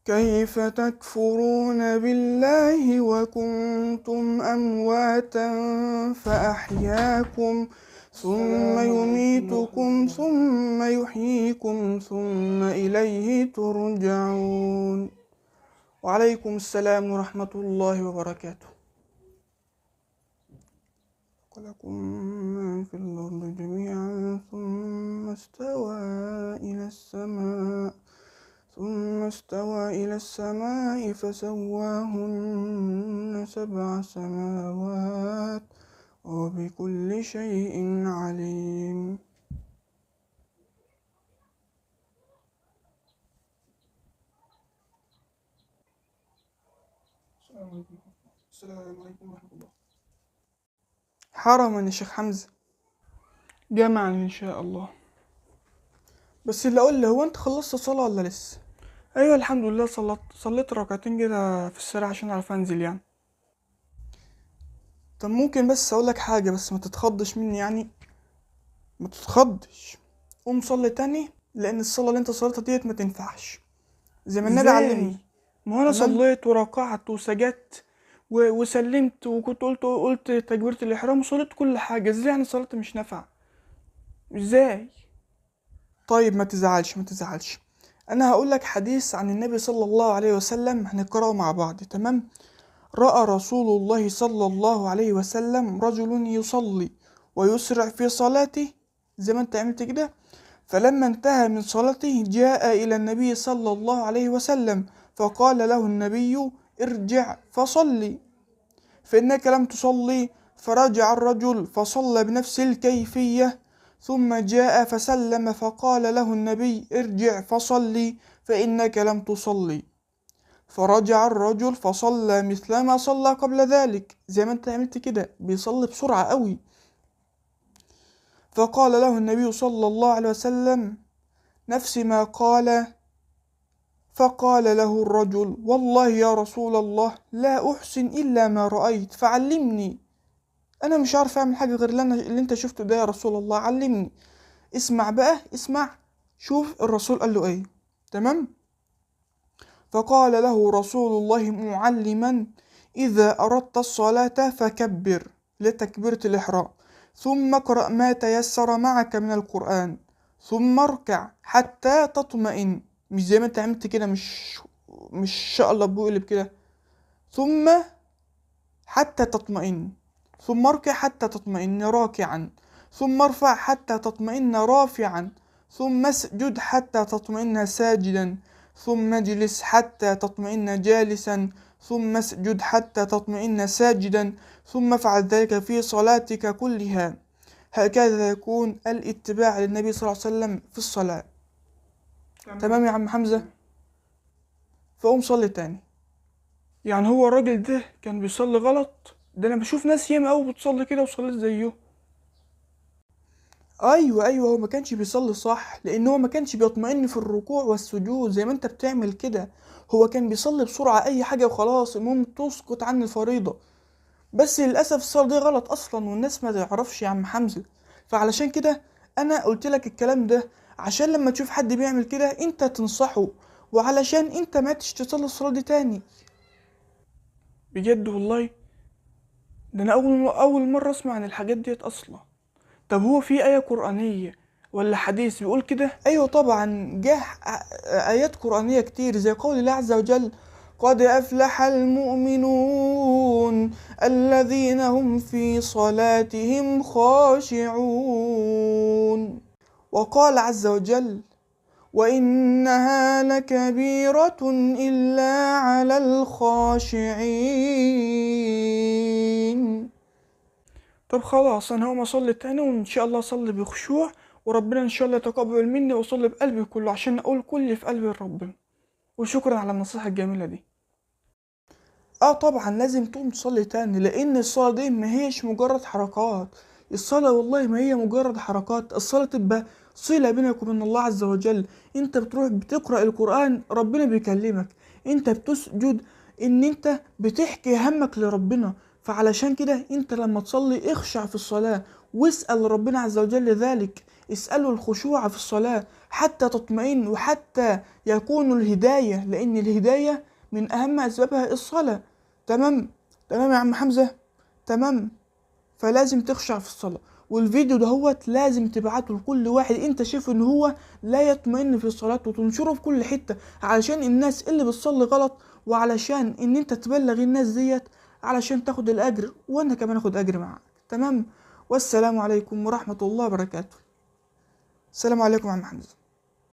كيف تكفرون بالله وكنتم أمواتا فأحياكم ثم يميتكم ثم يحييكم ثم إليه ترجعون. وعليكم السلام ورحمة الله وبركاته. لكم من في الأرض جميعا ثم استوى إلى السماء فسواهن 7 سماوات وبكل شيء عليم. السلام عليكم ورحمة الله. حرما يا شيخ حمزة، جمعا إن شاء الله. بس اللي أقول له، هو أنت خلصت صلاة ولا لسه؟ أيوة الحمد لله، صليت ركعتين كده في السريع عشان أعرف أنزل يعني. طب ممكن بس أقولك حاجة، بس ما تتخضش مني يعني، ما تتخضش. قوم صلي تاني، لأن الصلاة اللي أنت صليتها ديت ما تنفعش زي ما النبي علمني. ما أنا صليت وركعت وسجدت وسلمت وكنت قلت تكبيرة الإحرام وصليت كل حاجة، ازاي يعني صلاتي مش نافعة؟ ازاي؟ طيب ما تزعلش. أنا هقولك حديث عن النبي صلى الله عليه وسلم هنقرأه مع بعض، تمام؟ رأى رسول الله صلى الله عليه وسلم رجل يصلي ويسرع في صلاته زي ما انت عملت كده، فلما انتهى من صلاته جاء إلى النبي صلى الله عليه وسلم فقال له النبي: ارجع فصلي فإنك لم تصلي. فرجع الرجل فصلى بنفس الكيفية، ثم جاء فسلم فقال له النبي: ارجع فصلي فإنك لم تصلي. فرجع الرجل فصلى مثلما صلى قبل ذلك، زي ما انت عملت كده، بيصلي بسرعة قوي. فقال له النبي صلى الله عليه وسلم نفس ما قال. فقال له الرجل: والله يا رسول الله لا أحسن إلا ما رأيت فعلمني، أنا مش عارف أعمل حاجة غير اللي انت شفته ده يا رسول الله، علمني. اسمع بقى، اسمع، شوف الرسول قال له ايه، تمام؟ فقال له رسول الله معلما: إذا أردت الصلاة فكبر لتكبيرة الإحرام، ثم اقرأ ما تيسر معك من القرآن، ثم اركع حتى تطمئن، مش زي ما انت عملت كده، مش شاء الله بقلب كده، ثم حتى تطمئن، ثم اركع حتى تطمئن راكعا، ثم ارفع حتى تطمئن رافعا، ثم اسجد حتى تطمئن ساجدا، ثم اجلس حتى تطمئن جالسا، ثم اسجد حتى تطمئن ساجدا، ثم افعل ذلك في صلاتك كلها. هكذا يكون الاتباع للنبي صلى الله عليه وسلم في الصلاة. تمام يا عم حمزة؟ فقوم صلي تاني. يعني هو الراجل ده كان بيصلي غلط؟ ده انا بشوف ناس ياما قوي بتصلي كده وصليت زيه. ايوه هو ما كانش بيصلي صح، لان هو ما كانش بيطمئن في الركوع والسجود زي ما انت بتعمل كده. هو كان بيصلي بسرعه اي حاجه وخلاص، المهم تسقط عن الفريضه. بس للاسف الصلاه دي غلط اصلا والناس ما تعرفش يا عم حمزه. فعلشان كده انا قلت لك الكلام ده، عشان لما تشوف حد بيعمل كده انت تنصحه، وعلشان انت ما تصلي الصلاه دي تاني. بجد والله، ده انا اول مره اسمع عن الحاجات ديت اصلا. طب هو في آية قرآنية ولا حديث بيقول كده؟ أيوة طبعا، جه آيات قرآنية كتير زي قول الله عز وجل: قد أفلح المؤمنون الذين هم في صلاتهم خاشعون. وقال عز وجل: وإنها لكبيرة إلا على الخاشعين. طب خلاص، انا هقوم اصلي تاني وان شاء الله اصلي بخشوع، وربنا ان شاء الله يتقبل مني واصلي بقلبي كله عشان اقول كل اللي في قلبي لربنا. وشكرا على النصيحة الجميلة دي. طبعا لازم تقوم تصلي تاني، لان الصلاة دي ما هيش مجرد حركات. الصلاة والله ما هي مجرد حركات، الصلاة تبقى صلة بينك وبين الله عز وجل. انت بتروح بتقرأ القرآن ربنا بيكلمك، انت بتسجد ان انت بتحكي همك لربنا. فعلشان كده انت لما تصلي اخشع في الصلاة واسأل ربنا عز وجل ذلك، اسألوا الخشوع في الصلاة حتى تطمئن وحتى يكون الهداية، لأن الهداية من أهم أسبابها الصلاة. تمام تمام يا عم حمزة، تمام. فلازم تخشع في الصلاة. والفيديو دهوت لازم تبعته لكل واحد انت شايف ان هو لا يطمئن في الصلاة، وتنشره في كل حتة علشان الناس اللي بتصلي غلط، وعلشان ان انت تبلغ الناس ديت علشان تاخد الاجر، وانا كمان اخد اجر معاك. تمام. والسلام عليكم ورحمة الله وبركاته. السلام عليكم يا عم حمزة.